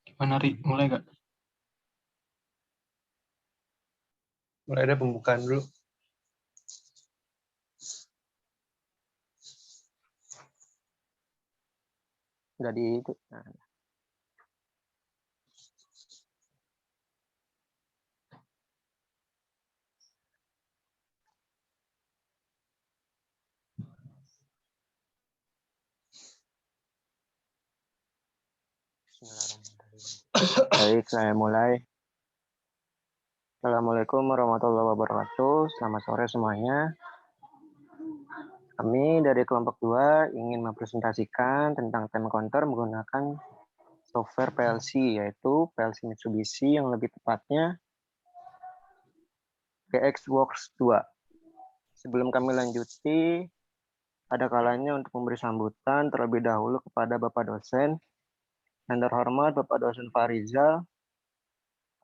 Gimana, Ri? Mulai nggak? Mulai ada pembukaan dulu. Udah di itu. Nah. Baik, saya mulai. Assalamualaikum warahmatullahi wabarakatuh. Selamat sore semuanya. Kami dari kelompok 2 ingin mempresentasikan tentang time counter menggunakan software PLC, yaitu PLC Mitsubishi yang lebih tepatnya GXWorks 2. Sebelum kami lanjuti, ada kalanya untuk memberi sambutan terlebih dahulu kepada Bapak dosen. Yang terhormat Bapak dosen Farizal,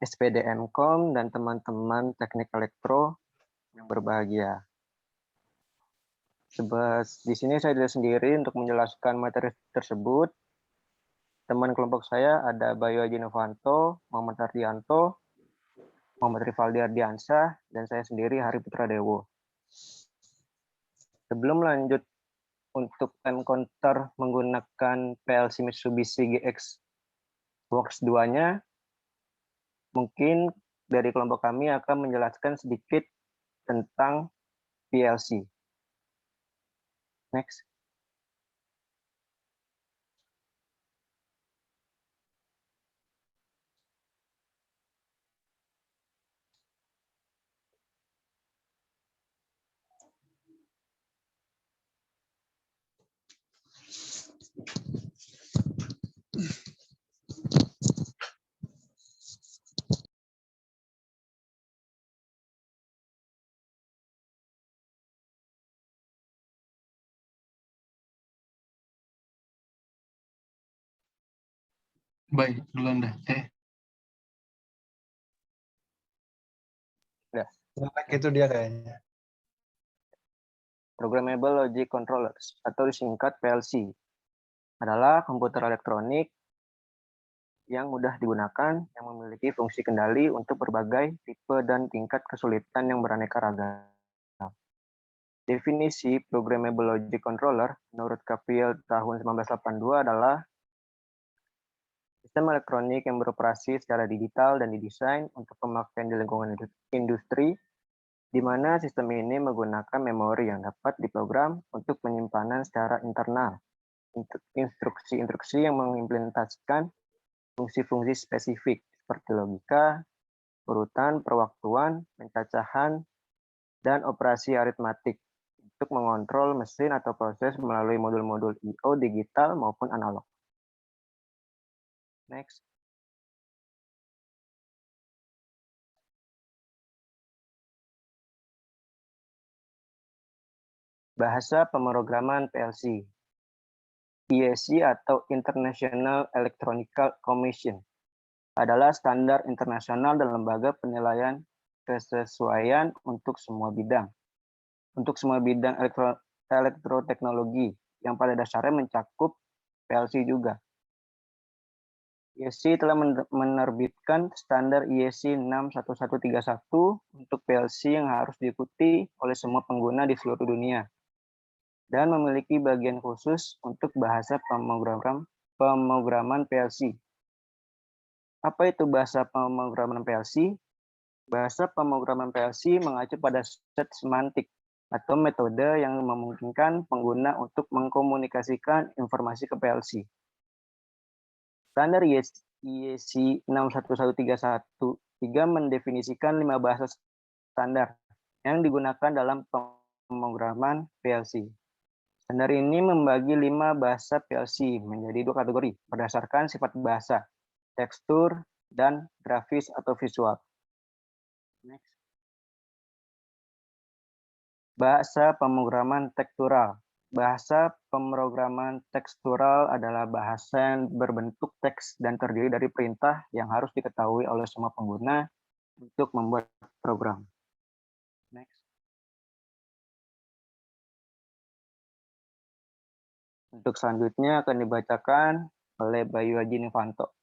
SPD MKOM, dan teman-teman teknik elektro yang berbahagia. Sebab di sini saya tidak sendiri untuk menjelaskan materi tersebut. Teman kelompok saya ada Bayu Haji Novanto, Muhammad Ardianto, Muhammad Rivaldi Ardiansyah, dan saya sendiri Hari Putra Dewo. Sebelum lanjut untuk time counter menggunakan PLC Mitsubishi GXWorks 2-nya, mungkin dari kelompok kami akan menjelaskan sedikit tentang PLC. Next. Baik, duluan dah. Udah. Itu dia kayaknya. Programmable Logic Controllers atau disingkat PLC adalah komputer elektronik yang mudah digunakan, yang memiliki fungsi kendali untuk berbagai tipe dan tingkat kesulitan yang beraneka ragam. Definisi Programmable Logic Controller menurut Capiel tahun 1982 adalah sistem elektronik yang beroperasi secara digital dan didesain untuk pemakaian di lingkungan industri, di mana sistem ini menggunakan memori yang dapat diprogram untuk penyimpanan secara internal, instruksi-instruksi yang mengimplementasikan fungsi-fungsi spesifik seperti logika, urutan, perwaktuan, pencacahan, dan operasi aritmatik untuk mengontrol mesin atau proses melalui modul-modul I/O digital maupun analog. Next. Bahasa pemrograman PLC. IEC atau International Electronical Commission adalah standar internasional dan lembaga penilaian kesesuaian untuk semua bidang. Untuk semua bidang elektroteknologi yang pada dasarnya mencakup PLC juga. IEC telah menerbitkan standar IEC 61131 untuk PLC yang harus diikuti oleh semua pengguna di seluruh dunia dan memiliki bagian khusus untuk bahasa pemrograman PLC. Apa itu bahasa pemrograman PLC? Bahasa pemrograman PLC mengacu pada set semantik atau metode yang memungkinkan pengguna untuk mengkomunikasikan informasi ke PLC. Standar IEC 61131 mendefinisikan 5 bahasa standar yang digunakan dalam pemrograman PLC. Standar ini membagi 5 bahasa PLC menjadi 2 kategori berdasarkan sifat bahasa, tekstur, dan grafis atau visual. Next. Bahasa pemrograman tekstural. Bahasa pemrograman tekstural adalah bahasa yang berbentuk teks dan terdiri dari perintah yang harus diketahui oleh semua pengguna untuk membuat program. Next. Untuk selanjutnya akan dibacakan oleh Bayu Haji Nifanto.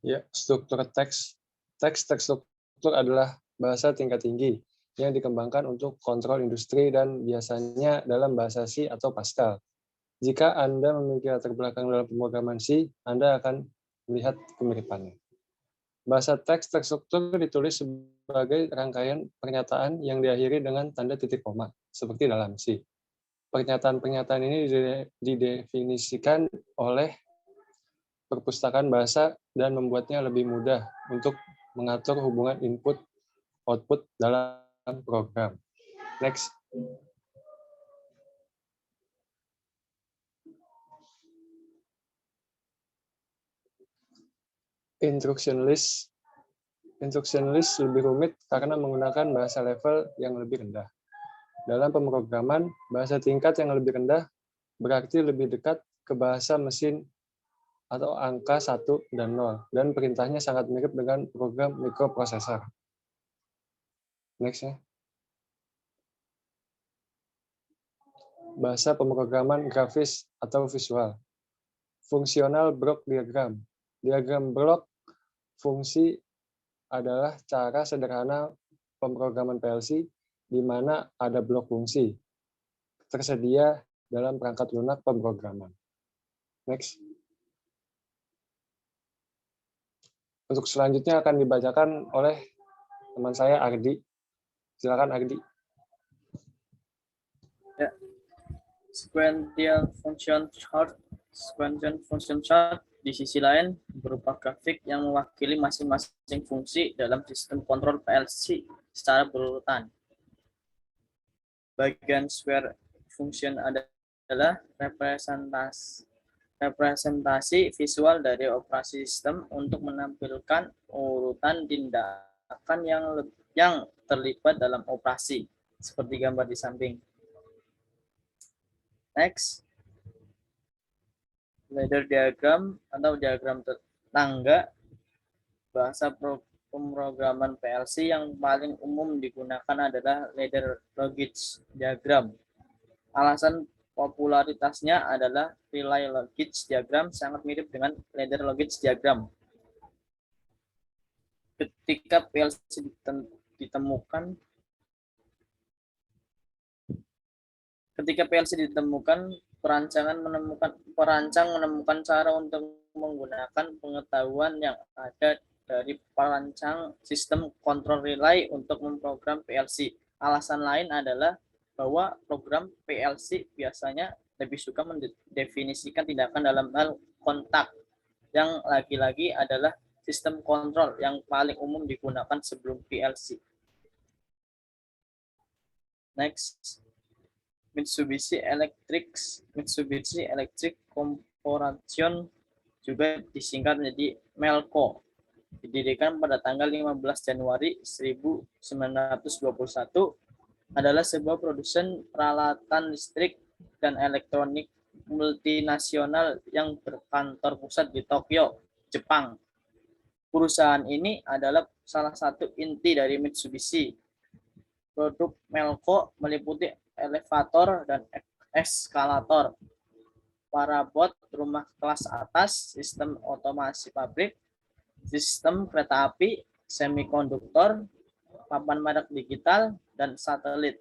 Ya, struktur teks. Teks struktur adalah bahasa tingkat tinggi yang dikembangkan untuk kontrol industri dan biasanya dalam bahasa C atau Pascal. Jika Anda memiliki latar belakang dalam pemrograman C, Anda akan melihat kemiripannya. Bahasa teks terstruktur ditulis sebagai rangkaian pernyataan yang diakhiri dengan tanda titik koma, seperti dalam C. Pernyataan-pernyataan ini didefinisikan oleh perpustakaan bahasa dan membuatnya lebih mudah untuk mengatur hubungan input-output dalam program. Next. Instruction list. Instruction list lebih rumit karena menggunakan bahasa level yang lebih rendah. Dalam pemrograman, bahasa tingkat yang lebih rendah berarti lebih dekat ke bahasa mesin atau angka 1 dan 0, dan perintahnya sangat mirip dengan program mikroprosesor. Next ya. Bahasa pemrograman grafis atau visual. Fungsional block diagram. Diagram blok fungsi adalah cara sederhana pemrograman PLC di mana ada blok fungsi tersedia dalam perangkat lunak pemrograman. Next. Untuk selanjutnya akan dibacakan oleh teman saya Ardi. Silakan Ardi. Ya. Sequential function chart di sisi lain berupa grafik yang mewakili masing-masing fungsi dalam sistem kontrol PLC secara berurutan. Bagian square function adalah representasi visual dari operasi sistem untuk menampilkan urutan tindakan yang terlibat dalam operasi, seperti gambar di samping. Next. Ladder diagram atau diagram tangga, bahasa pemrograman PLC yang paling umum digunakan adalah ladder logic diagram. Alasan popularitasnya adalah relay logic diagram sangat mirip dengan ladder logic diagram. Ketika PLC ditemukan, perancang menemukan cara untuk menggunakan pengetahuan yang ada dari perancang sistem kontrol relay untuk memprogram PLC. Alasan lain adalah bahwa program PLC biasanya lebih suka mendefinisikan tindakan dalam hal kontak, yang lagi-lagi adalah sistem kontrol yang paling umum digunakan sebelum PLC. Next. Mitsubishi Electric Corporation, juga disingkat menjadi MELCO, didirikan pada tanggal 15 Januari 1921, adalah sebuah produsen peralatan listrik dan elektronik multinasional yang berkantor pusat di Tokyo, Jepang. Perusahaan ini adalah salah satu inti dari Mitsubishi. Produk MELCO meliputi elevator dan eskalator, parabot rumah kelas atas, sistem otomasi pabrik, sistem kereta api, semikonduktor, papan merek digital, dan satelit.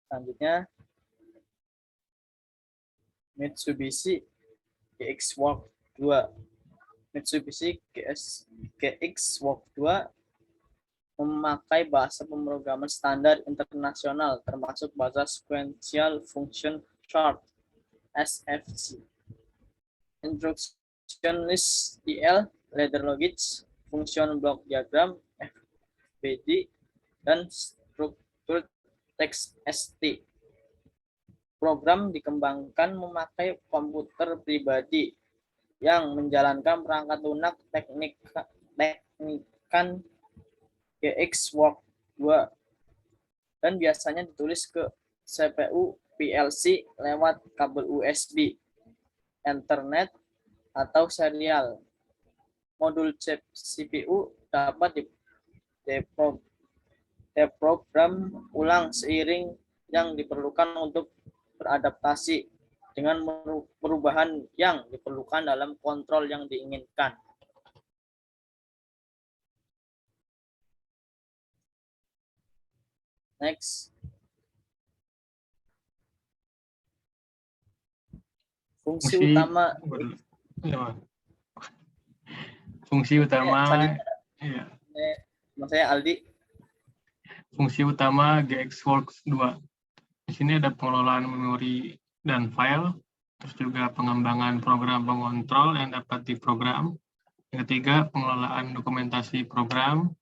Selanjutnya, Mitsubishi GX-Works 2. Mitsubishi GX-Works 2 memakai bahasa pemrograman standar internasional, termasuk bahasa Sequential Function Chart (SFC), Instruction List (IL), Ladder Logic, Function Block Diagram (FBD), dan Structured Text (ST). Program dikembangkan memakai komputer pribadi yang menjalankan perangkat lunak teknikan GX-Works 2 dan biasanya ditulis ke CPU PLC lewat kabel USB, Ethernet, atau serial. Modul CPU dapat diprogram ulang seiring yang diperlukan untuk beradaptasi dengan perubahan yang diperlukan dalam kontrol yang diinginkan. Next. Fungsi utama. Ya, fungsi utama. Ya. Saya Aldi. Fungsi utama GXWorks 2. Di sini ada pengelolaan memori dan file, terus juga pengembangan program pengontrol yang dapat diprogram. Yang ketiga, pengelolaan dokumentasi program.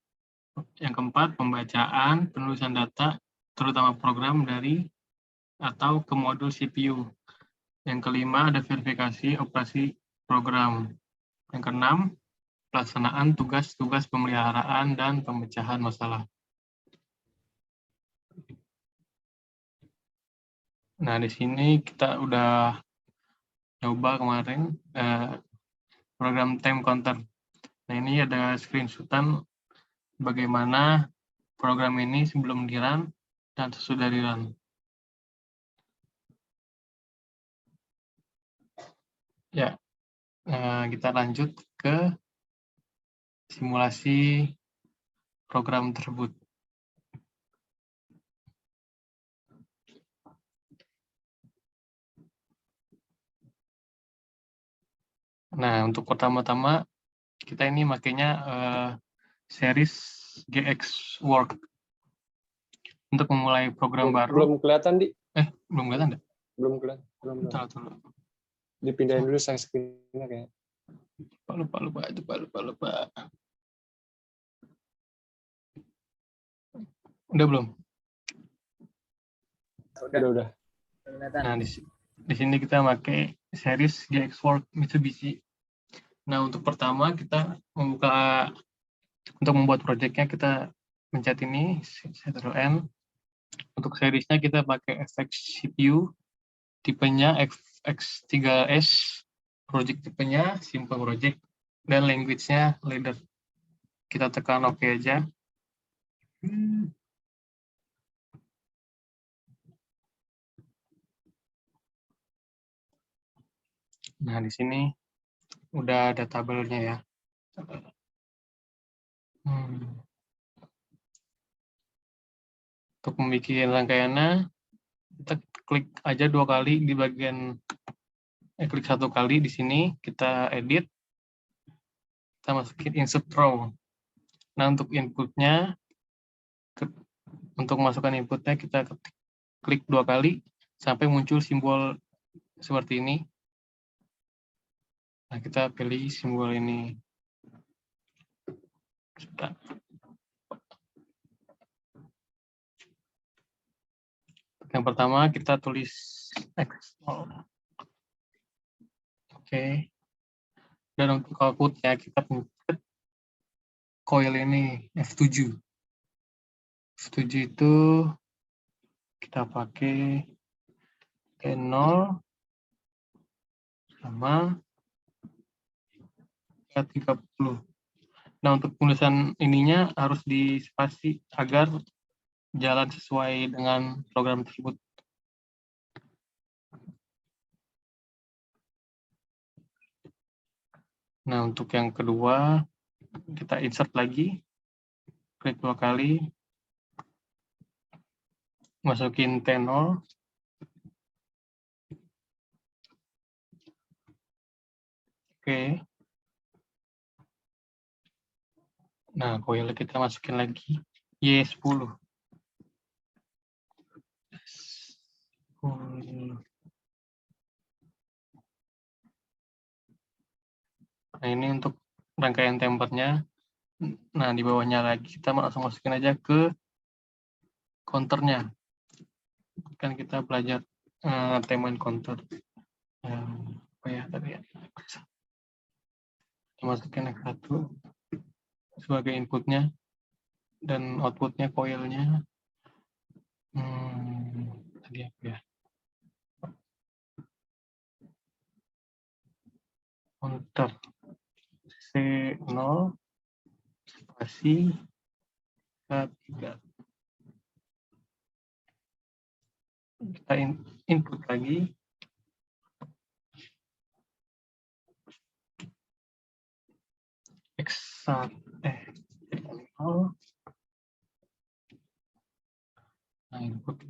Yang keempat, pembacaan, penulisan data, terutama program dari atau ke modul CPU. Yang kelima, ada verifikasi operasi program. Yang keenam, pelaksanaan tugas-tugas pemeliharaan dan pemecahan masalah. Nah, di sini kita udah coba kemarin program time counter. Nah, ini ada screenshotan bagaimana program ini sebelum di-run dan sesudah di-run. Ya, kita lanjut ke simulasi program tersebut. Nah, untuk pertama-tama kita ini makanya series GXWorks untuk memulai program baru. Belum kelihatan, Di. Belum kelihatan enggak? Belum kelihatan. Belum. Dipindahin dulu saya screen-nya kayak. Lupa. Udah belum? Udah. Nah, di sini kita pakai series GXWorks Mitsubishi. Nah, untuk pertama kita untuk membuat projectnya kita pencet ini, Ctrl+N. Untuk seriesnya kita pakai FX CPU, tipenya X3S, project tipenya simple project, dan language-nya ladder. Kita tekan OK aja. Nah, di sini udah ada tabelnya ya. Untuk membuat rangkaiannya, kita klik aja 2 kali di bagian, klik 1 kali di sini, kita edit, kita masukin insert row. Nah, untuk inputnya, untuk masukkan inputnya kita klik 2 kali sampai muncul simbol seperti ini. Nah, kita pilih simbol ini. Sudah. Yang pertama kita tulis X. Oke. Dan untuk outputnya kita pencet coil ini F7. F7 itu kita pakai N0 sama 30. Nah, untuk penulisan ininya harus di spasi agar jalan sesuai dengan program tersebut. Nah, untuk yang kedua, kita insert lagi, klik 2 kali, masukin T0, oke. Nah, coil kita masukin lagi, Y10. Nah, ini untuk rangkaian tempernya. Nah, di bawahnya lagi kita langsung masukin aja ke counternya. Kan kita belajar time counter. Apa ya tadi ya? Kita masukin X1 sebagai inputnya dan outputnya coilnya. Tadi apa ya? Counter C0 spasi K3. Kita input lagi. X1 nah, input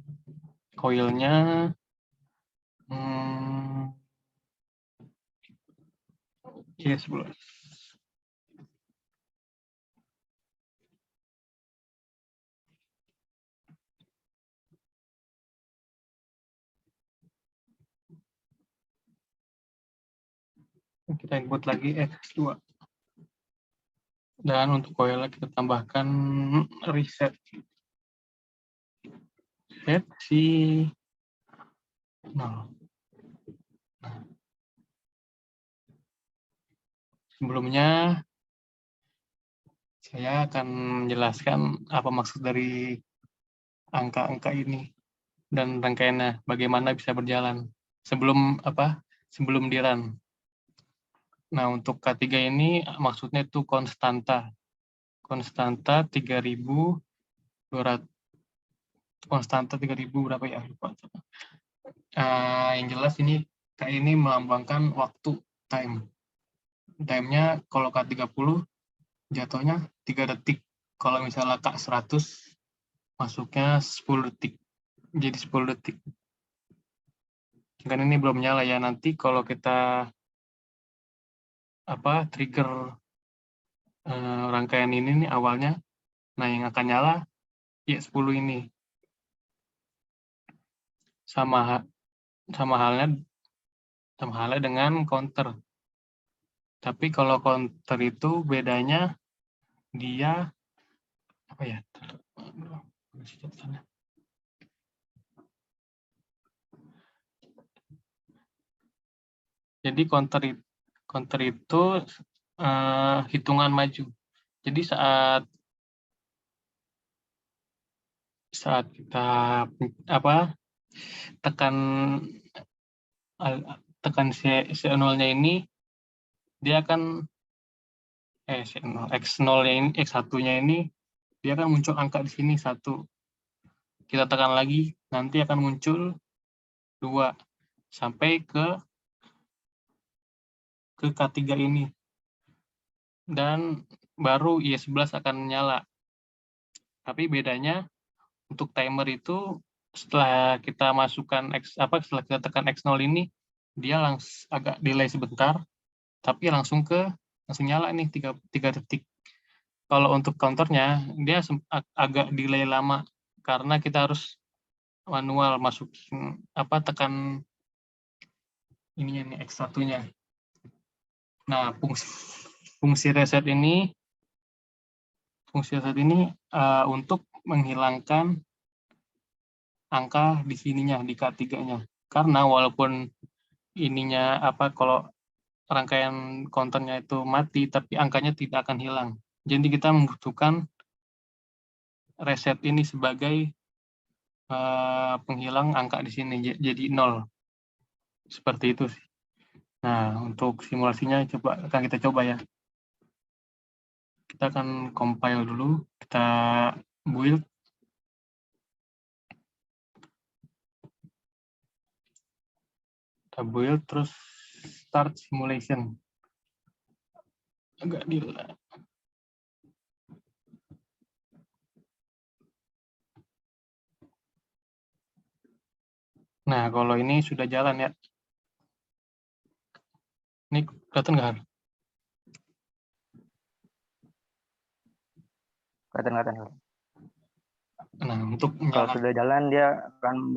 coilnya Y11. Kita input lagi X2. Dan untuk coilnya kita tambahkan reset. Set si 0. Nah, sebelumnya saya akan menjelaskan apa maksud dari angka-angka ini dan rangkaiannya, bagaimana bisa berjalan sebelum di run. Nah, untuk K3 ini maksudnya itu konstanta 3.200, konstanta 3.000 berapa ya, lupa. Yang jelas ini K ini melambangkan waktu, time-nya kalau K30 jatuhnya 3 detik, kalau misalnya K100 masuknya 10 detik, jadi 10 detik. Kan ini belum nyala ya, nanti kalau kita trigger rangkaian ini nih awalnya, nah yang akan nyala ya 10 ini. Sama halnya dengan counter. Tapi kalau counter itu bedanya dia apa ya? Jadi counter itu hitungan maju. Jadi saat kita tekan C0-nya ini, dia akan X0-nya ini, X1-nya ini dia akan muncul angka di sini 1. Kita tekan lagi, nanti akan muncul 2 sampai ke K3 ini. Dan baru Y11 akan nyala. Tapi bedanya untuk timer itu setelah kita masukkan setelah kita tekan X0 ini, dia langsung agak delay sebentar, tapi langsung nyala nih 3 detik. Kalau untuk counternya dia agak delay lama karena kita harus manual masukin tekan ininya nih X1-nya. Nah, fungsi reset ini untuk menghilangkan angka di sininya, di K3-nya. Karena walaupun ininya kalau rangkaian counternya itu mati, tapi angkanya tidak akan hilang. Jadi kita membutuhkan reset ini sebagai penghilang angka di sini, jadi 0. Seperti itu sih. Nah, untuk simulasinya akan kita coba ya. Kita akan compile dulu, kita build. Kita build, terus start simulation. Agak delay. Nah, kalau ini sudah jalan ya. Ini kelihatan nggak? Kelihatan. Nah, untuk kalau sudah jalan dia akan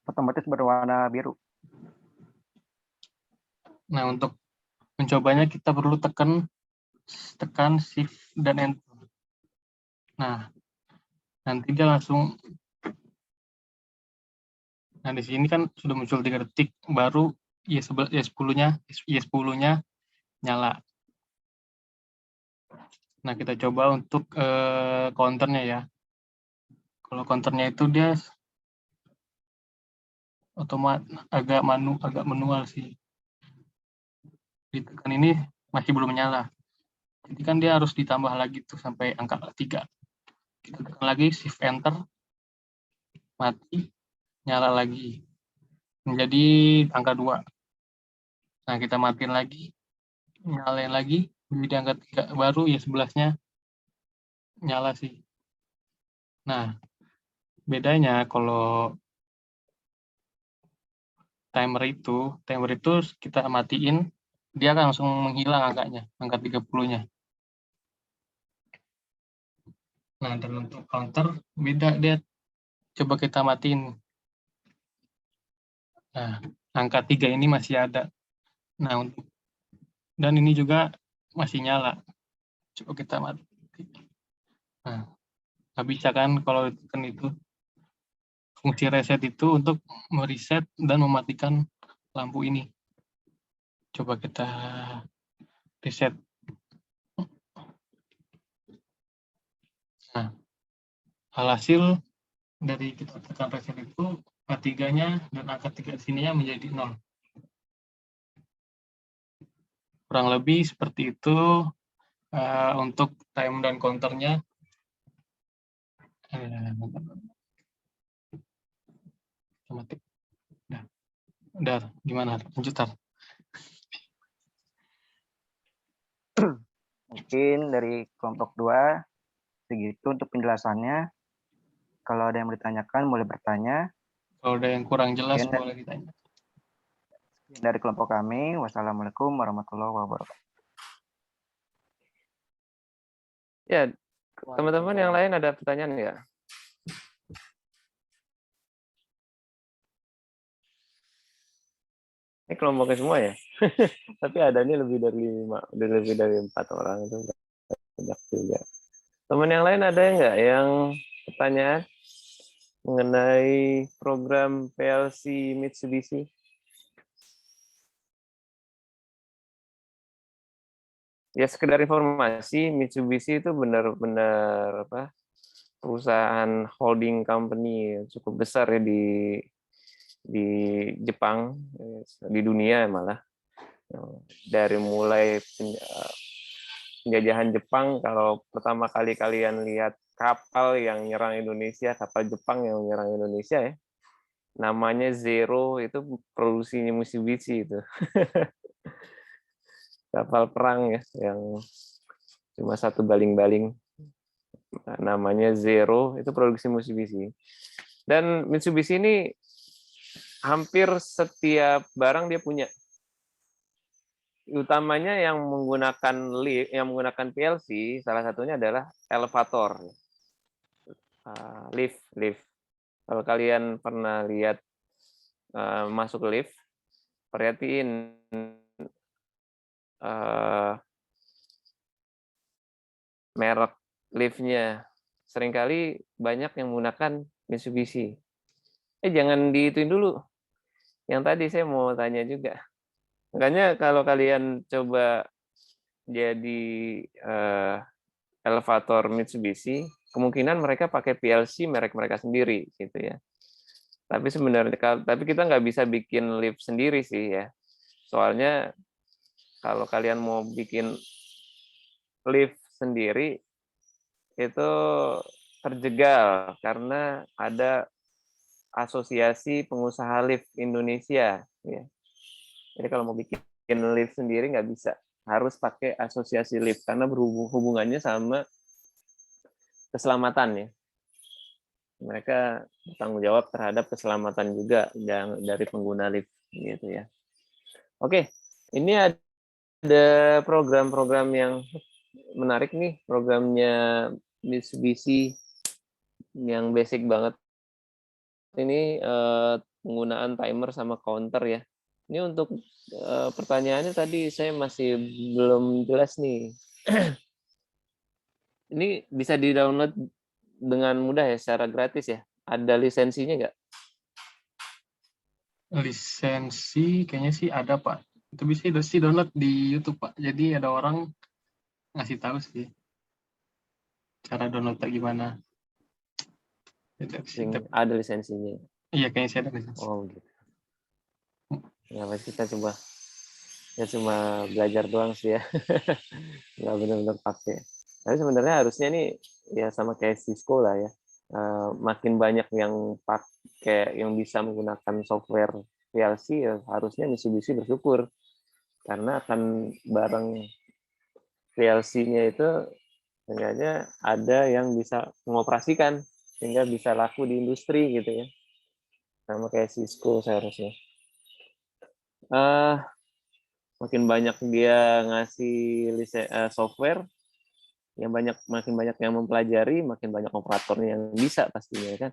otomatis berwarna biru. Nah, untuk mencobanya kita perlu tekan Shift dan Enter. Nah, nanti dia langsung. Nah, di sini kan sudah muncul 3 detik, baru Y10-nya nyala. Nah, kita coba untuk counternya ya. Kalau counternya itu dia otomatis agak manual sih. Ditekan ini masih belum nyala. Jadi kan dia harus ditambah lagi tuh sampai angka 3. Kita tekan lagi Shift Enter, mati. nyala lagi menjadi angka 2. Nah, kita matiin lagi, nyalain lagi, menjadi angka 3, baru ya 11-nya nyala sih. Nah, bedanya kalau timer itu kita matiin, dia akan langsung menghilang angkanya, angka 30-nya. Nah, dan untuk counter, beda dia. Coba kita matiin. Nah, angka 3 ini masih ada. Nah, dan ini juga masih nyala. Coba kita matiin. Nah, nggak bisa kan kalau kan itu. Fungsi reset itu untuk mereset dan mematikan lampu ini. Coba kita reset. Nah, alhasil dari kita tekan reset itu, A3-nya dan angka 3 sininya menjadi 0. Kurang lebih seperti itu untuk time dan counternya. Udah, gimana? Lanjut, Tar. Mungkin dari kelompok 2 segitu untuk penjelasannya. Kalau ada yang mau ditanyakan boleh bertanya. Kalau ada yang kurang jelas Sekian boleh ditanya. dari kelompok kami. Wassalamualaikum warahmatullahi wabarakatuh. Ya, teman-teman yang lain ada pertanyaan nggak? Ini kelompoknya semua ya? Tapi adanya lebih dari 5, lebih dari 4 orang itu banyak juga. Teman yang lain ada nggak yang pertanyaan mengenai program PLC Mitsubishi? Ya sekedar informasi, Mitsubishi itu benar-benar perusahaan holding company cukup besar ya di Jepang, di dunia malah. Dari mulai penjajahan Jepang, kalau pertama kali kalian lihat kapal yang nyerang Indonesia, kapal Jepang yang menyerang Indonesia ya, namanya Zero, itu produksinya Mitsubishi itu. Kapal perang ya, yang cuma satu baling-baling, namanya Zero, itu produksi Mitsubishi. Dan Mitsubishi ini hampir setiap barang dia punya. Utamanya yang menggunakan PLC, salah satunya adalah elevator, lift. Kalau kalian pernah lihat masuk lift, perhatiin merek liftnya. Seringkali banyak yang menggunakan Mitsubishi. Jangan diituin dulu. Yang tadi saya mau tanya juga. Makanya kalau kalian coba jadi elevator Mitsubishi, kemungkinan mereka pakai PLC merek mereka sendiri, gitu ya. Tapi sebenarnya, kita nggak bisa bikin lift sendiri sih ya. Soalnya kalau kalian mau bikin lift sendiri, itu terjegal karena ada Asosiasi Pengusaha Lift Indonesia. Ya. Jadi kalau mau bikin lift sendiri nggak bisa, harus pakai asosiasi lift karena hubungannya sama keselamatan ya. Mereka bertanggung jawab terhadap keselamatan juga dari pengguna lift gitu ya. Oke, ini ada program-program yang menarik nih, programnya Mitsubishi yang basic banget. Ini penggunaan timer sama counter ya. Ini untuk pertanyaannya tadi saya masih belum jelas nih. Ini bisa di-download dengan mudah ya, secara gratis ya? Ada lisensinya nggak? Lisensi kayaknya sih ada, Pak. Itu bisa sih download di YouTube, Pak. Jadi ada orang ngasih tahu sih cara downloadnya gimana. Ada lisensinya. Iya, kayaknya sih ada lisensi. Oh gitu. Ya pasti kita coba. Ya cuma belajar doang sih ya. Nggak benar-benar pakai. Tapi sebenarnya harusnya nih ya sama kayak Cisco lah ya. makin banyak yang pakai, yang bisa menggunakan software PLC, ya harusnya Mitsubishi bersyukur karena akan barang PLC-nya itu seenggaknya ada yang bisa mengoperasikan sehingga bisa laku di industri gitu ya, sama kayak Cisco seharusnya. Makin banyak dia ngasih software, yang makin banyak yang mempelajari, makin banyak operatornya yang bisa pastinya kan.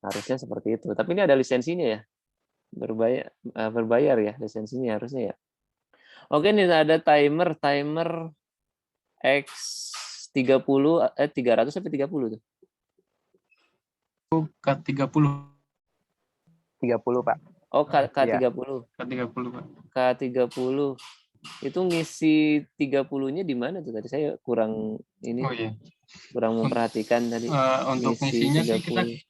Harusnya seperti itu. Tapi ini ada lisensinya ya, berbayar ya lisensinya harusnya ya. Oke, ini ada timer X30 300 sampai 30 tuh. K30. 30, Pak. Oh, K30. K30, Pak. K30. Itu ngisi 30-nya di mana tuh tadi? Saya kurang ini. Oh iya. Kurang memperhatikan tadi. Untuk ngisi ngisinya sih 30.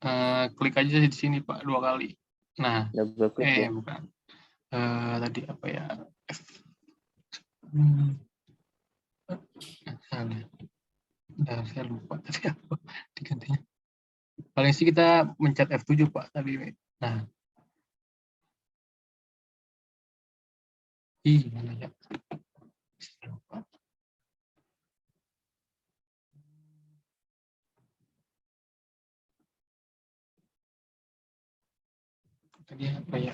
kita klik aja di sini, Pak, 2 kali. Nah, Double klik ya. bukan. Tadi apa ya? Salah. Bentar, saya lupa tadi apa digantinya. Paling sih kita mencet F7, Pak, tadi. Nah. Mana ya? Lupa. Tadi apa ya?